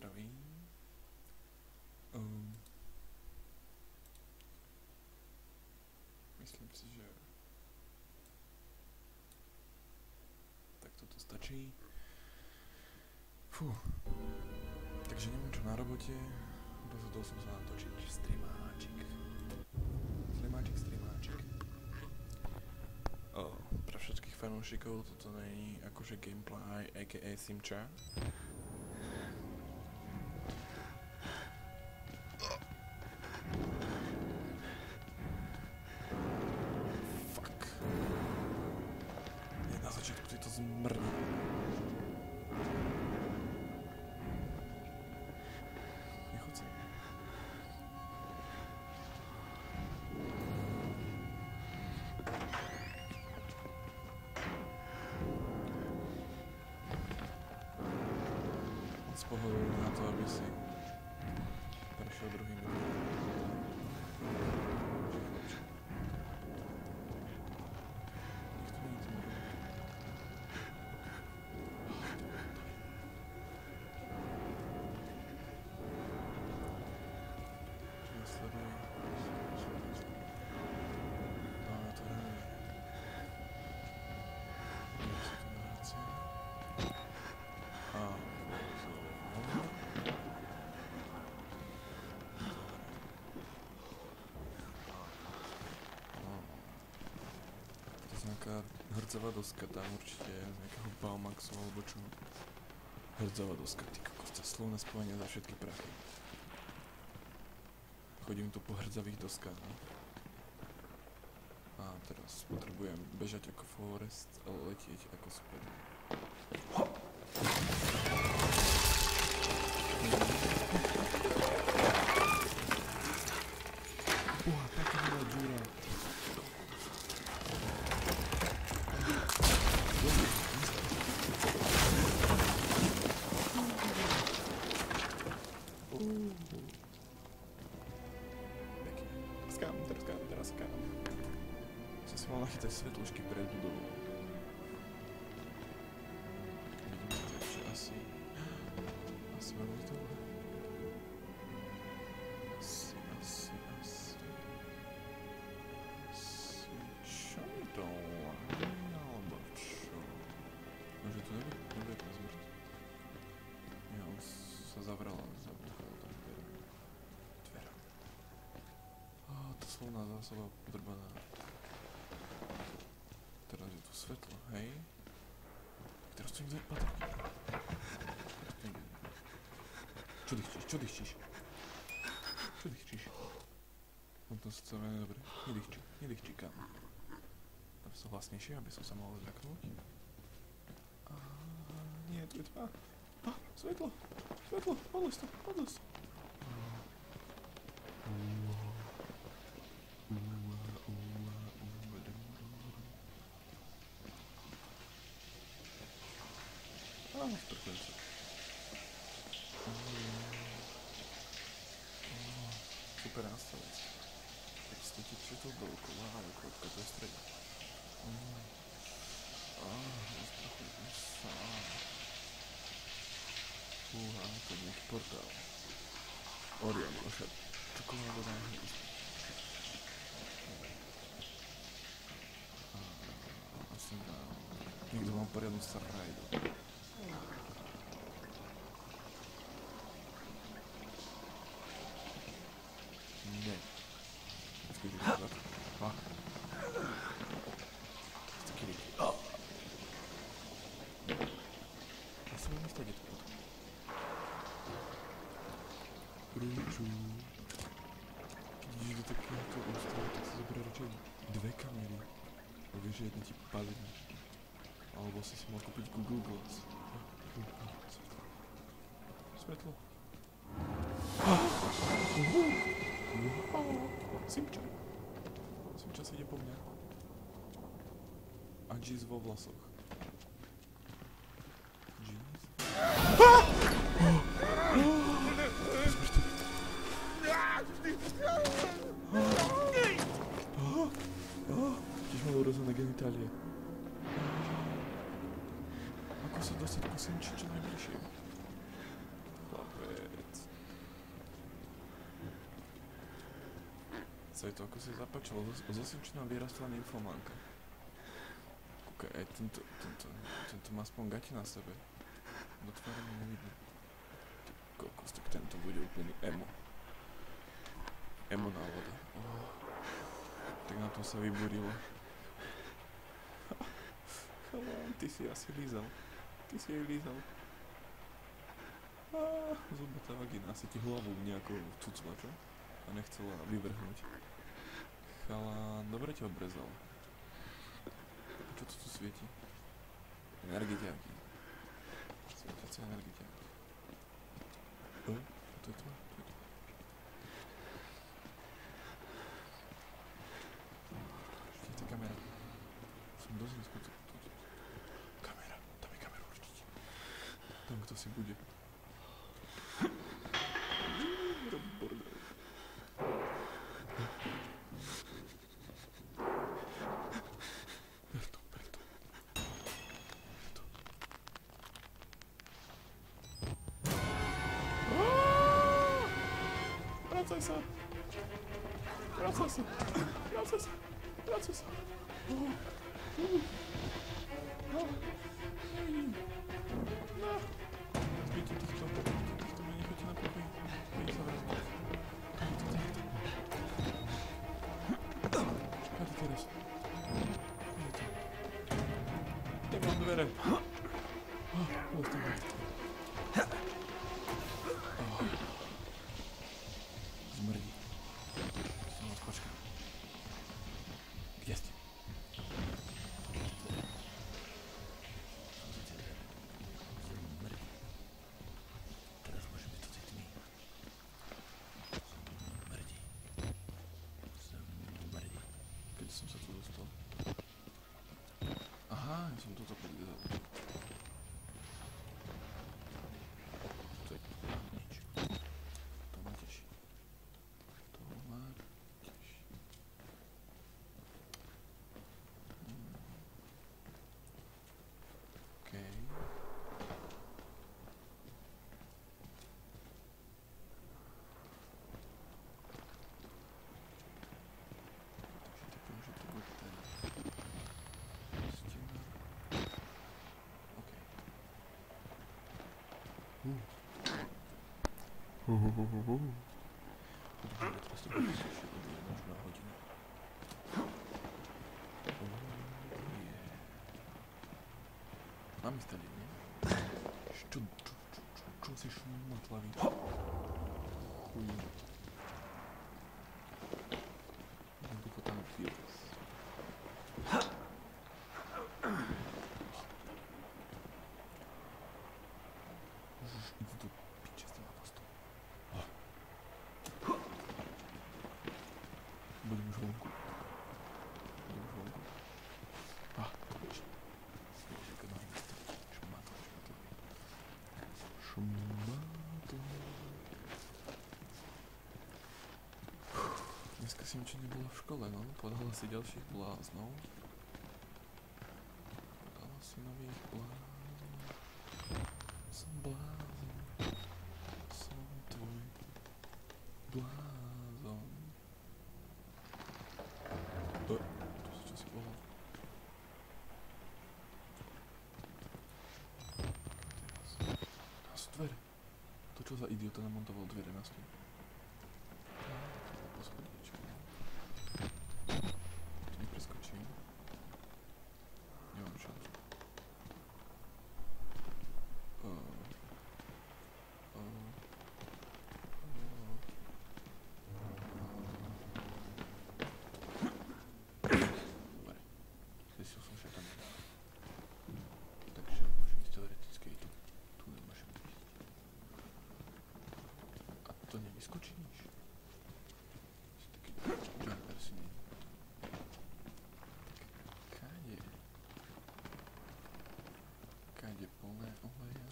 zdravím. Myslím si, že tak toto stačí. Fú. Takže neviem čo na robote. Rozhodol som sa natočiť streamáčik. Pre všetkých fanúšikov toto nie je akože gameplay aka Simča. Fuck. Nie na začiatku ty to zmrdí. Nechoď sa. Z pohľadu na to, aby si prešiel druhým druhým. Nikto nie je tým robiť. Čo ma sleduje? No a to hraje. Nie sa to nevracia. Nejaká hrdzavá doska tam určite, z nejakého Baumaxu alebo čo. Hrdzavá doska, ty kokos, to slovné spojenie za všetky prachy. Chodím tu po hrdzavých doskách, no. A teraz potrebujem bežať ako Forest, ale letieť ako Super. Taká malá džúra. Teraz skám. Som si mal nachytať svetločky pred budovou. Vidíme to, že asi veľmi dole. Asi. Čo je to? Alebo čo? Nože to nebude zmrt. Nie, on sa zavrel tam dverami. Tá slovná zásoba podrbaná. Teraz je tu svetlo, hej? Teraz tu niekde padá. Čo dychčíš? No to sa celé dobre. Nedychčí kam. Tam sa hlasnejšie, aby som sa mohol zľaknúť. Nie, tu je tma. Svetlo! Podľa to. Sprchlence. Super nástavec. 500 četov dookola, ale krótka to je stred. Sprchlence sa. To je nejaký portál. Orion, naša čokoládová hnízda. Asi niekto mal poriadnu sarajdu. Nie. Počkej, že to tak. Taký rýky. Ja sa mám stať, je to potom. Prúču. Keď ideš do takéhoto ostrova, tak si zober radšej 2 kamery. Bo vieš, že jedna ti padne. Alebo si mal kúpiť Google Glass. Svetlo. Simča si ide po mňa. A Jeez vo vlasoch. Jeez. Tiež mal urozené genitálie. Ako sa dostať ku Simči čo najbližšie? Chlape. sa jej to ako si zapáčilo. Zo Simčina vyrastla nymfománka. Kúkaj, aj tento má aspoň gati na sebe. Do tváre mi nevidno. Ty kokos, tak tento bude úplný emo. Emo nálada. Tak na tom sa vyburilo. Chalán, ty si asi lízal. Ty si jej lízal. Zobratá vagina, asi ti hlavu nejako cucla, čo? A nechcela vyvrhnúť. Chalán, dobre ťa obrezal. Čo to tu svieti? Energiťáky. Svietiace energiťáky. To je to? Ešte je kamera. Som dosť neskutok. Kamera, tam je kamera určite. Tam kto si bude. Vracaj sa! Zbyte týchto mi nechajte na pokoj. Pojď sa vrátať. Kade teraz? Nemám dvere. Zostaň. Zmrdí. Som vás počkal. Kde ste? Zmrdí. Teraz môže byť to tmy. Zmrdí. Kedy som sa tu dostal? Aha, ja som toto podliezal. Teraz to bude ešte možná hodina. Mám ísť tady, nie? Čo si šmatlavý? Chuj. Jednoducho tam vylez. Už idú do piče s tým apostom. Budem už vonku. Konečne. Vidíš, aké mám mesto. Šmatlavý. Dneska si niečo nebola v škole, no. Podala si ďalších bláznov. Podala si nových bláznov. Som blázon. Som tvoj blázon. To si čo si volal? To sú dvere. To čo za idiota namontoval dvere na stôl? Poschodíčka. Tu nepreskočím. Nemám šancu. Dobre. Zistil som všetko. Takže môžem ísť teoreticky tu. Tu nemôžem ísť. A to nevyskočíš? Si taký jumper si nie. Káde? Káde plné oleja?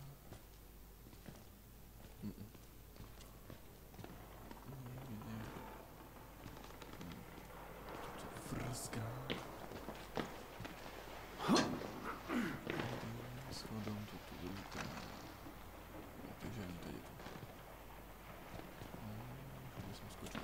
Vrzgá. Schodom to tu lúta. Takže ani tady to. Že by som skočil.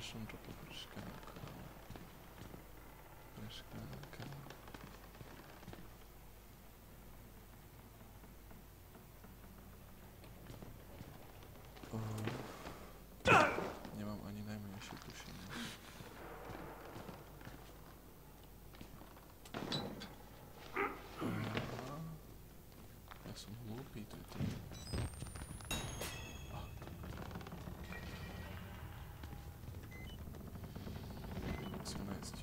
som to poprškánka. Prškánka. Nemám ani najmenšie tušenie. Ja som hlúpý, to je tým. Chcem nájsť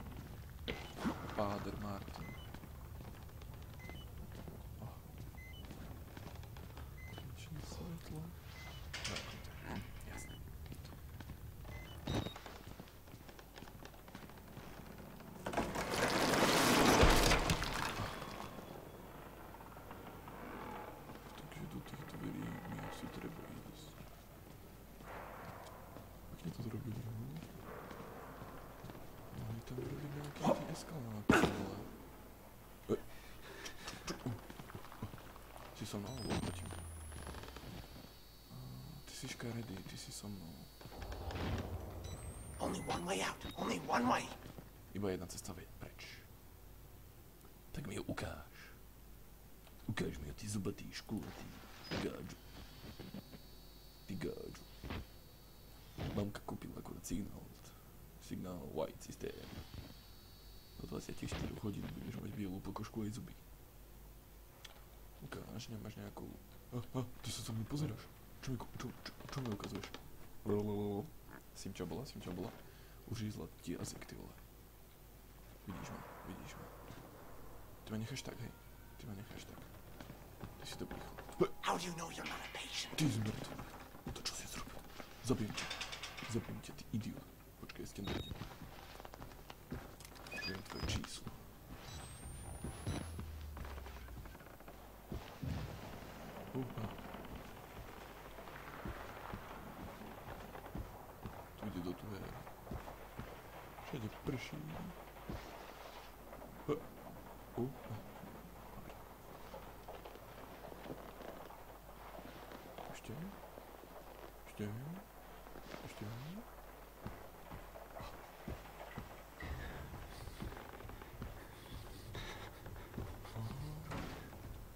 Páder Martin. Končí svetlo. Jasné. Takže do týchto dverí mi asi treba ísť. Pekne to zrobili, no? Oni tam robili nejaký eskalátor, ale... Si so mnou, alebo proti mňa? Ty si škaredý, ty si so mnou. Only one way out. Only one way. Iba jedna cesta vie preč. Tak mi ju ukáž. Ukáž mi ju, ty zubatý, škulatý gáču. Ty gáču. Mamka kúpila akurát signál white systém. Do 24 hodín budeš mať bielú pokožku aj zuby. Ukáž, nemáš nejakú... ty sa mnou pozeráš. Čo mi ukazuješ? Simča bola. Uřízla ti jazyk, ty vole. Vidíš ma. Ty ma necháš tak, hej. Ty si dobrý chlap. How do you know you're not a patient? Ty zmrt. To čo si zrobil? Zabijem ťa, ty idiot. Počkaj, s tým dojde. Viem tvoje číslo. Tu ide do tuhého. Všade prší. Ešte.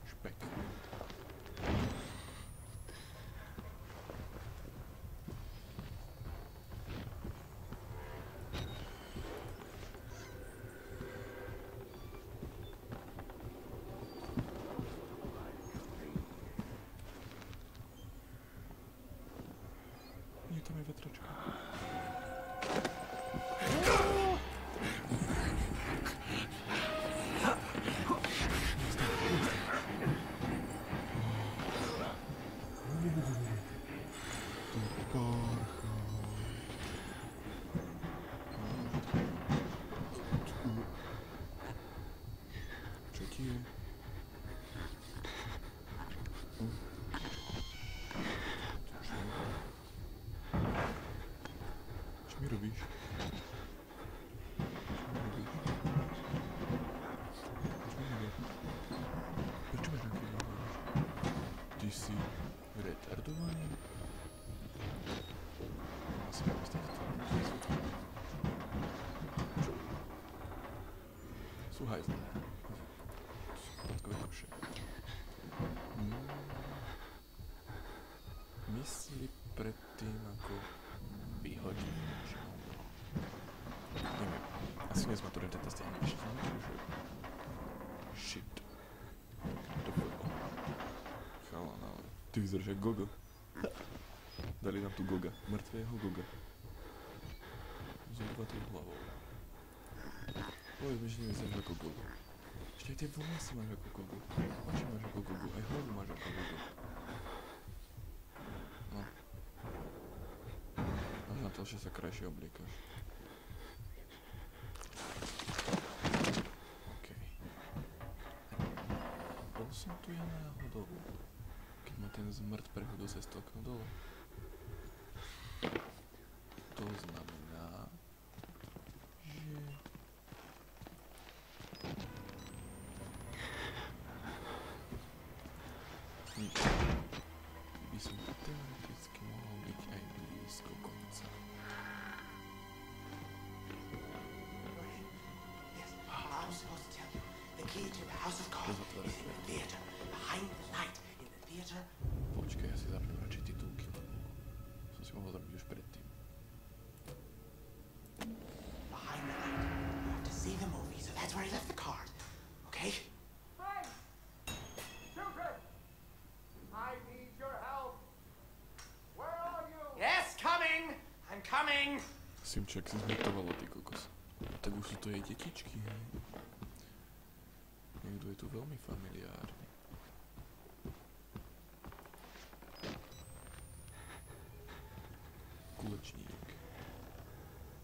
Špek. Nie, tam je vetračka. Čo ti je? Čo mi robíš? Prečo máš nejaký závaž? Ty si retardovaný? Asi mám z týchto. Čo? Sú hajzlé. Podkové koše. Myslí predtým, ako vyhodíš. Neviem. Asi nie sme tu rentete stejne. Shit. To bolo. Chalán, ale... Ty vyzeráš jak Gogo. Dali nám tu Goga. Mŕtvého Goga. S odvatou hlavou. Povedz mi, že nevyzeráš ako Gogo. Ešte aj tie vlasy máš ako Gogo. Oči máš ako Gogo. Aj hlavu máš ako Gogo. No. Až na to, že sa krajšie obliekaš. Okej. Bol som tu ja náhodou, keď ma ten zmrt prehodil cez to okno dole. To znamená, že... Nič. By som teoreticky mohol byť aj blízko konca. house of cards, in the theater, behind the light, in the theater. Počkaj, ja si zapnem radšej titulky, lebo som si mohol zabiť už predtým. Behind the light. You have to see the movie, so that's where he left the card. Okay? Frank! Children! I need your help! Where are you? Yes, coming! I'm coming! Simček si zmetovala, ty kokos. Tak už sú to jej detičky, hej. Niekto je tu veľmi familiárny. Kulečník.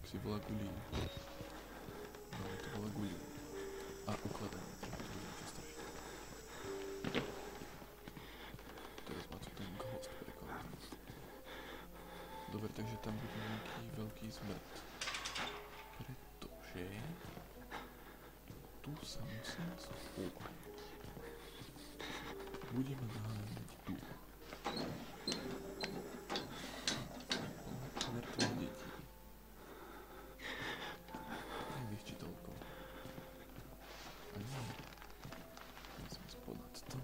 Ak si volá Gulín. No, to volá Gulín. A ukladanie. To je niečo strašné. Teraz ma tu ten ghost prekladný. Dobre, takže tam bude nejaký veľký smrt. Pretože... Tu sa musím schovať. Budeme naháňať tu. Mŕtve deti. Nevíš, či toľko. A nie. Musím spodať to.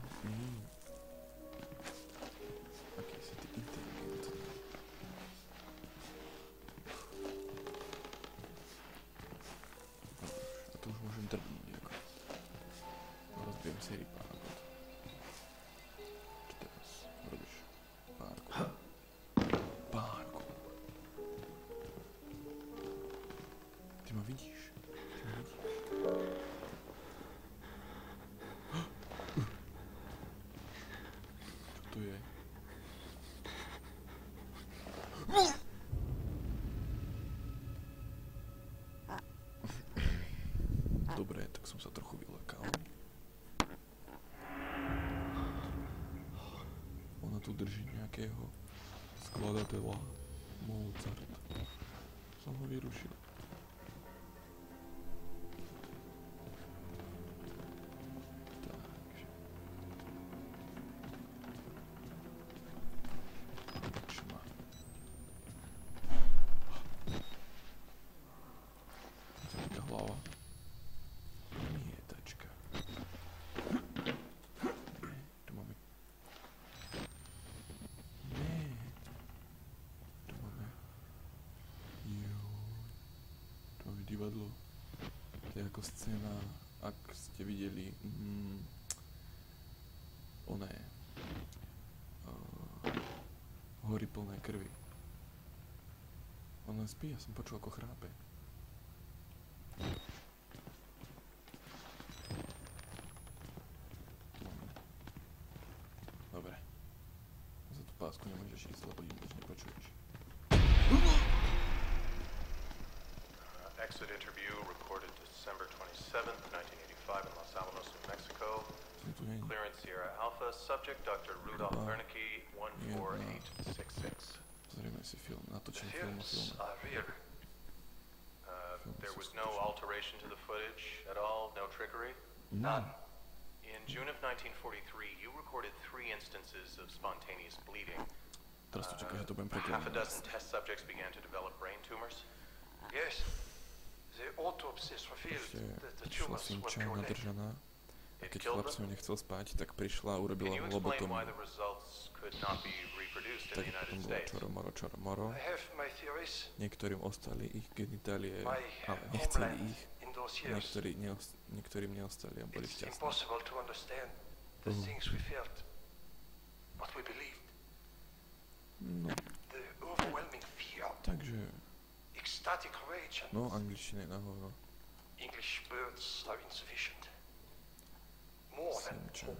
Aký si ty inteligentný. A to už môžem drbnúť ako. Rozbijem si rypána. Čo teraz robíš? Párku. Párku. Ty ma vidíš? Ty ma vidíš? Čo to je? Dobre, tak som sa trochu vylakal. Ona tu drží nejakého skladateľa Mozart. Som ho vyrušil. Takže. Čma. Taká hlava. Mietačka. Tu máme... Nie. Tu máme... Tu máme divadlo. To je ako scéna, ak ste videli... oné... hory plné krvi. On len spí, ja som počul ako chrápe. Dobre. Za tú pásku nemôžeš ísť, lebo nič nepočuješ. Exit interview recorded December 27th, 1985 in Los Alamos, New Mexico. Tu nie je. Clearance Sierra Alpha. Subject Dr. Rudolph Wernicke, 14866. Pozrieme si film, natočený The film o films filme. are real. There was no alteration to the footage at all, no trickery. None. In June of 1943, you recorded 3 instances of spontaneous bleeding. Teraz tu čaká, že to budem Half a prekladať. dozen test subjects began to develop brain tumors. Yes. The autopsies revealed Ešte that the prišla tumors were Simča pure lead. nadržaná. A It keď killed chlap s them. ňou nechcel spať, tak prišla a urobila Can you mu explain why lobotomiu. the results could not be reproduced in Tak the United potom bolo States? čoromoro. I have my theories. Niektorým ostali ich genitálie, My ale nechceli homeland ich. in those years. Niektorým neostali a boli It's šťastní. impossible to understand the things we felt, what we believed. No, The overwhelming fear, takže, ecstatic rage, and no, angličtina je na hovno. English words are insufficient. More than Simča.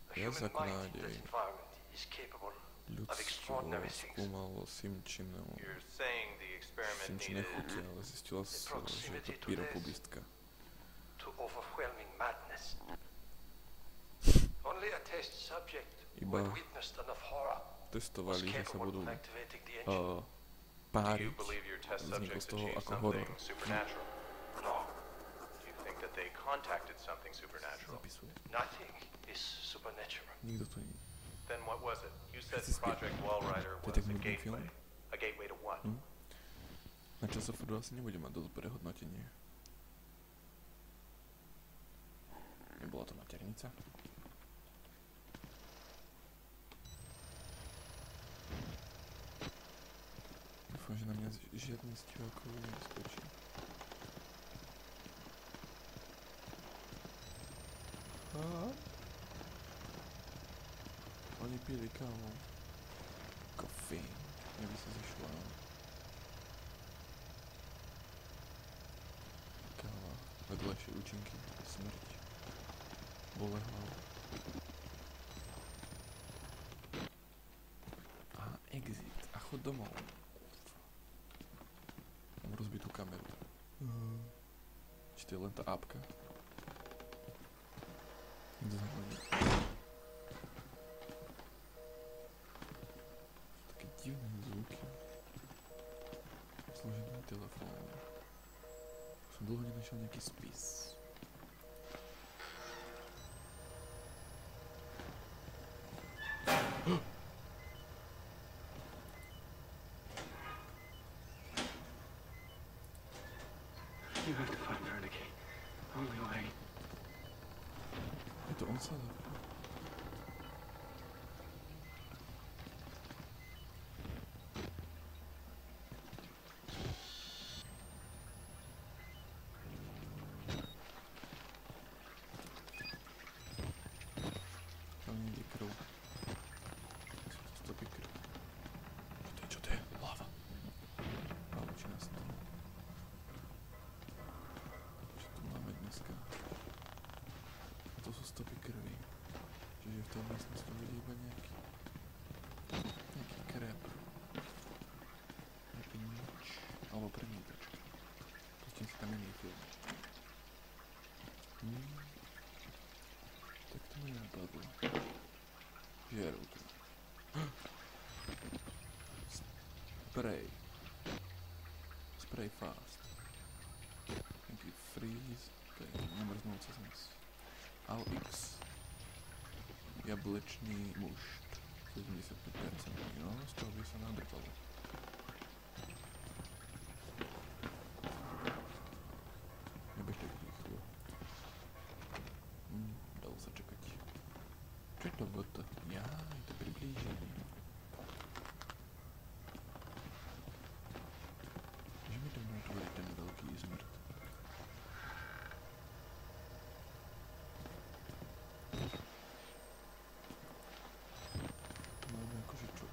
a Viac human ako mind in nádej. that environment is capable of Ľudstvo extraordinary things. skúmalo Simčinu, You're saying the experiment Simčine needed chute, ale zistila sa, že je to pyropubistka. to overwhelming madness. Only a test subject who Iba had witnessed enough horror was testovali, že sa capable budú of activating the engine. Do páriť. you believe your test Vzniklo subjects z toho achieved ako horor. something supernatural? No, Do you think that they contacted something supernatural? Zapisuje. nothing is supernatural. Nikto tu nie. Then what was it? You said Všetci spia. Project Wallrider To je was tak a nudný film. gateway. A gateway to what? Na časoforu asi nebude mať dosť dobré hodnotenie. Bola to maternica. Dúfam, že na mňa žiadny z divákov neskočí. Oni pili kávu. Kofín. Ja by sa zašla. Káva. Vedľajšie účinky. Smrť. Bole hlava. A exit. A chod domov. Mám rozbitú kameru. Či to je len tá apka? Zahodí. Také divné zvuky. Zložený telefón. Som dlho nenašiel nejaký spis. You have to find Wernicke. Only way. Je to on sa zapal. Tam niekde krv. Sú to stopy krv. Čo to je? Lava. Pavučina sa tam. Čo tu máme dneska? A to sú stopy krvi. Čiže v tej miestnosti bude iba nejaký kreb. Nejaký nič. Alebo premietač. Pustím si tam iný film. Tak to mi napadlo. Žiarovka. Spray. Spray fast. Nejaký freeze. To je namrznúca zmes. Al-X. Jablečný mušt. 75%. No, z toho by sa nadrpalo. Nebež tak rýchlo. Dalo sa čakať. Čo je to bota? Ja, je to priblíženie. Že mi tam otvorí ten veľký zmrt. Tu máme akože čo?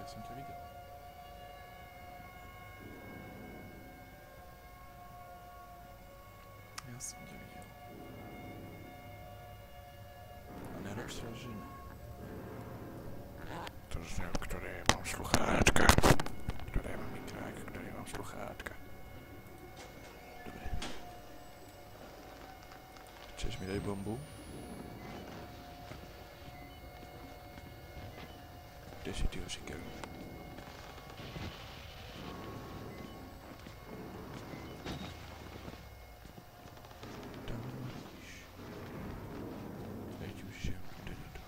Ja som ťa videl. Ja som ťa videl. A nerob sa, že ne. To znam, ktoré mám sluchátka. Ktoré mám mikrák, ktoré mám sluchátka. Dobre. Chceš mi dať bombu? Kde si ty ho říkal? Tam vidíš. Veď už je kde na to.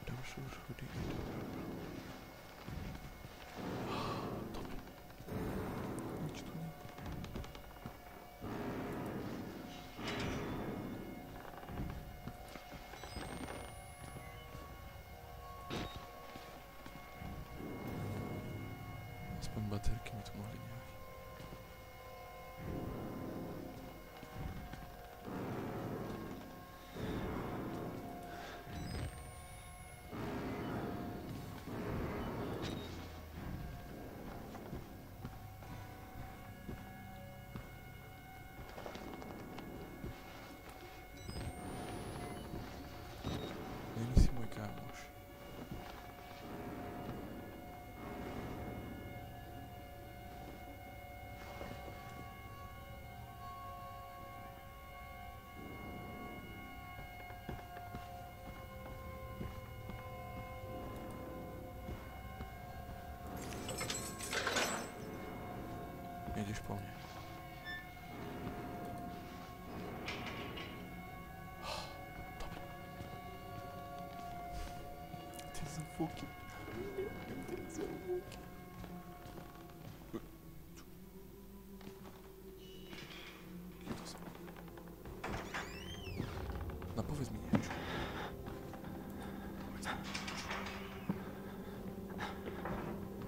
Tam sú schody a to. Dobre. Nič tu nie. Aspoň baterky mi tu mohli nehať. Není si môj kámoš. Nejdeš po mne. Dobre. Tie zvuky. Tie zvuky. Je to som. No povedz mi niečo. Povedz mi niečo.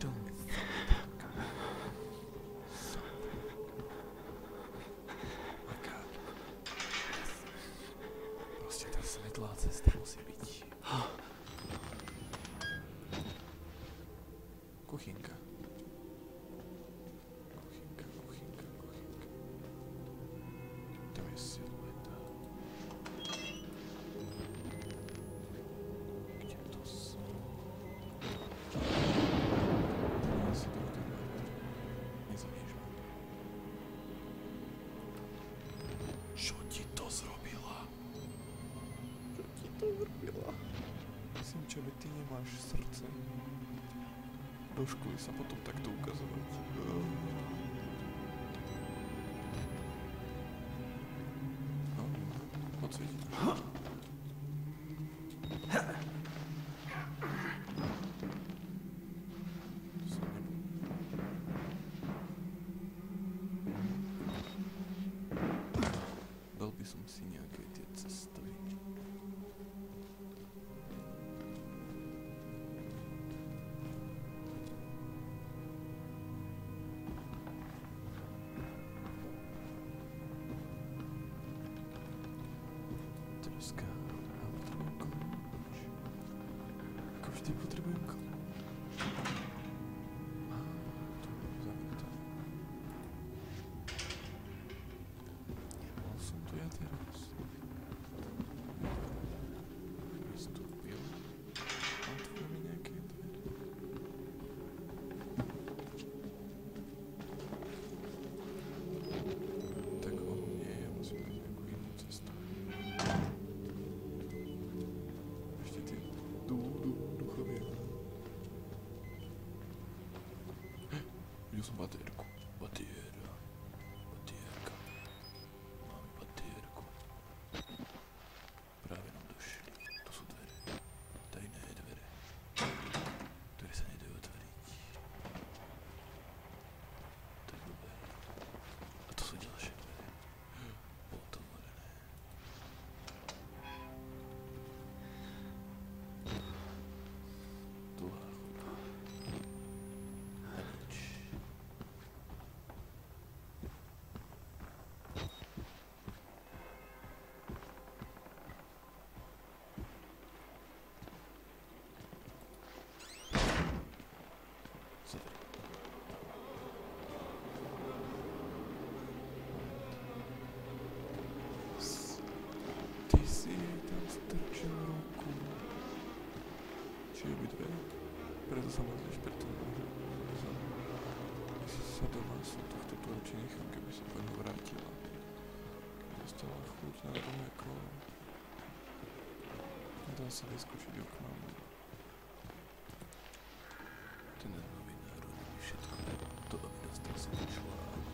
Tell me something. Proste tá svetlá cesta musí byť. Kuchynka. Kuchynka. Tam je silueta. Kde to sú? To nie je silueta. Nezabiješ ma. Čo ti to zrobila? Myslím, čo by ty nemáš srdce. Do školy sa potom takto ukazovať. No, odsviť. Dal by som si nejaké tie cestovy. Teraz či obidve. Preto sa modlíš, preto sa do nás tohto tu oči nechám, keby sa po ňu vrátila. Dostala chuť na druhé kolo. Nedá sa vyskočiť oknom. Ten novinár urobí všetko to, aby dostal svoj článok.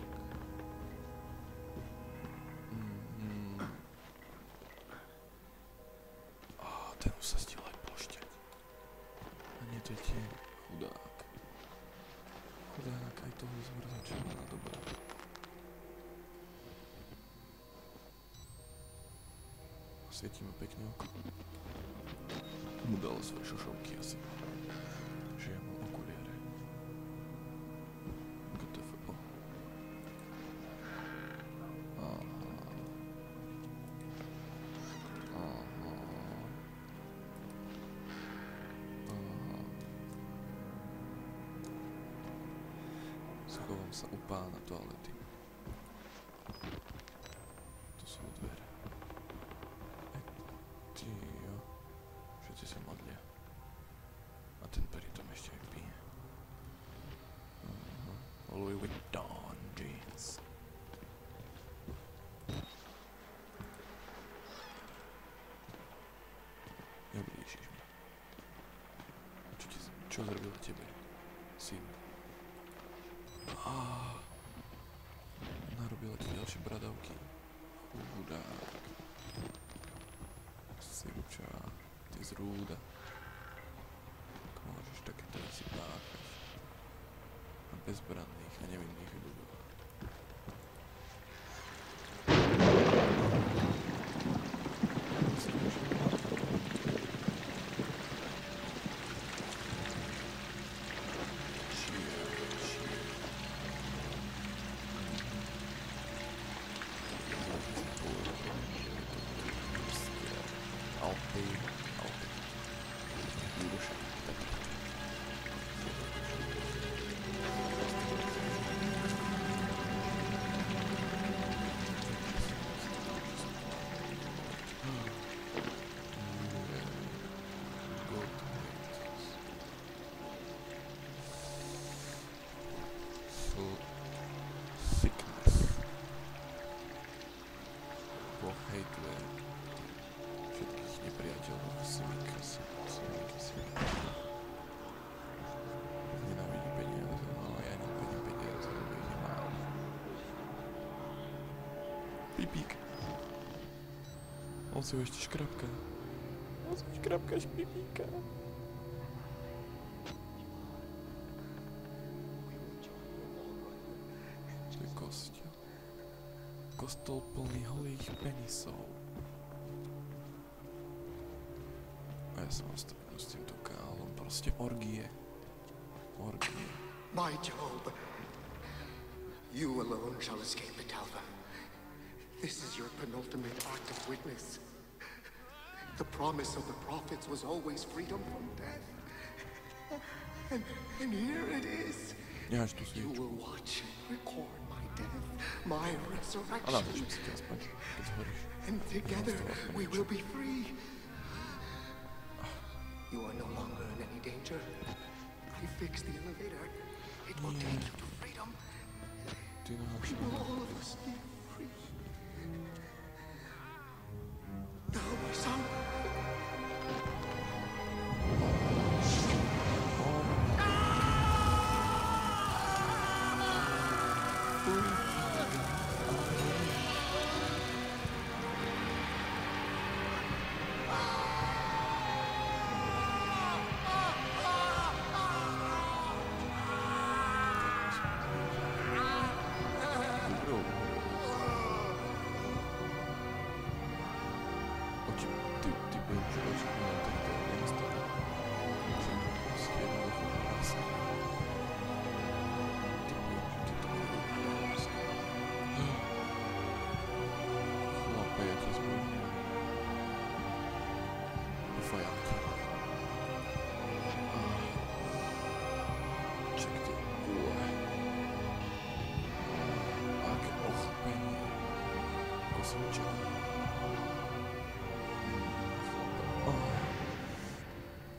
Ten už sa stil aj plošťať. A nie to je tieň, chudák. Chudák, aj toho zmrzačila na dobrá. Svietí ma pekne oko. Mu dal svoje šošovky asi. Že ja mám okuliare. GTFO. Schovám sa u pána toalety. Tu sú dvere. Tíjo. Všetci sa modlia. A ten pritom ešte aj pije. Louis Vuitton jeans. Neblížiš mi. Čo zrobil tebe, syn? Narobila ti ďalšie bradavky. Chudák. Sivča, ty zrúda. Ako môžeš takéto veci páchať? A bezbranných a nevinných ľudí. Pipík. On si ho ešte škrapká. On si škrapkáš pipíka. To je kosťa. Kostol plný holých penisov. A ja som ostavenú s týmto kálom. Proste orgie. Orgie. My Job, you alone shall escape it, Alva. This is your penultimate act of witness. The promise of the prophets was always freedom from death. And here it is. You will watch and record my death, my resurrection. And together we will be free. You are no longer in any danger. I fixed the elevator. It will take you to freedom. We will all of us be free. Now, my son.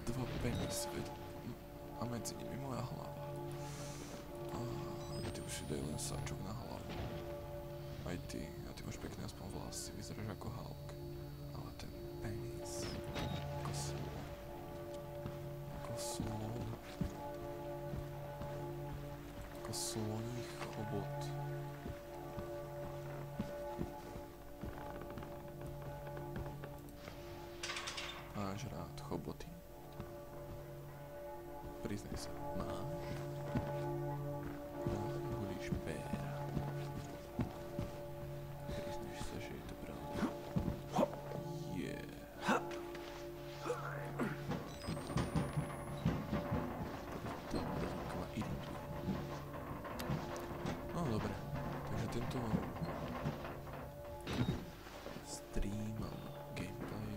Dva peniaze. svet a medzi nimi moja hlava. A ty už si daj len sáčok na hlavu. Aj ty, a ty máš pekné aspoň vlasy, vyzeráš ako Hulk. Ale ten penis, ako slon. Ako slon. Ako sloní chobot. Máš rád choboty? Priznaj sa, máš? Hulíš péra. Priznaš sa, že je to pravda. Yeah. To ma irituje. No dobre, takže tento stream gameplay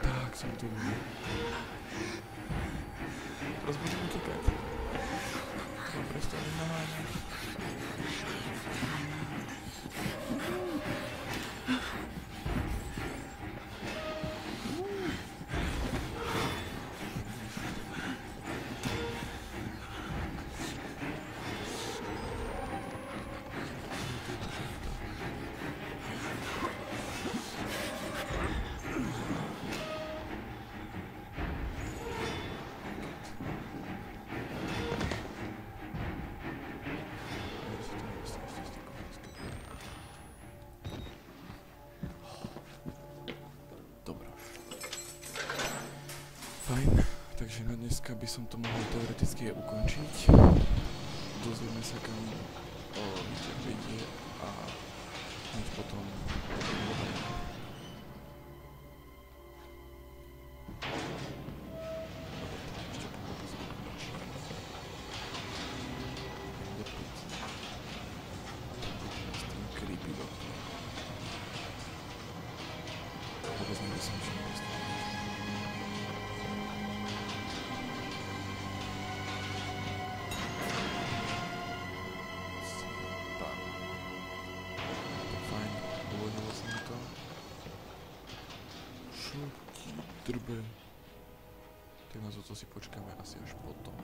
tak som tu. Teraz budem utekať. Prestane naháňať. Fajn, takže na dneska by som to mohol teoreticky ukončiť. Dozvieme sa kam výťah vedie a hneď potom drbe. Tak na toto si počkáme asi až potom.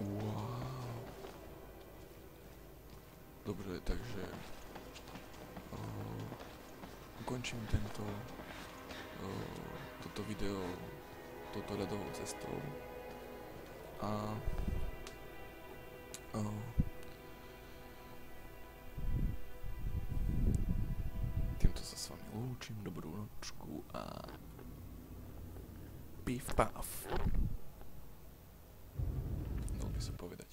Wow. Dobre, takže ukončím toto video touto ľadovou cestou a týmto sa s vami lúčim, dobrú nočku a pif paf. Dal by som povedať.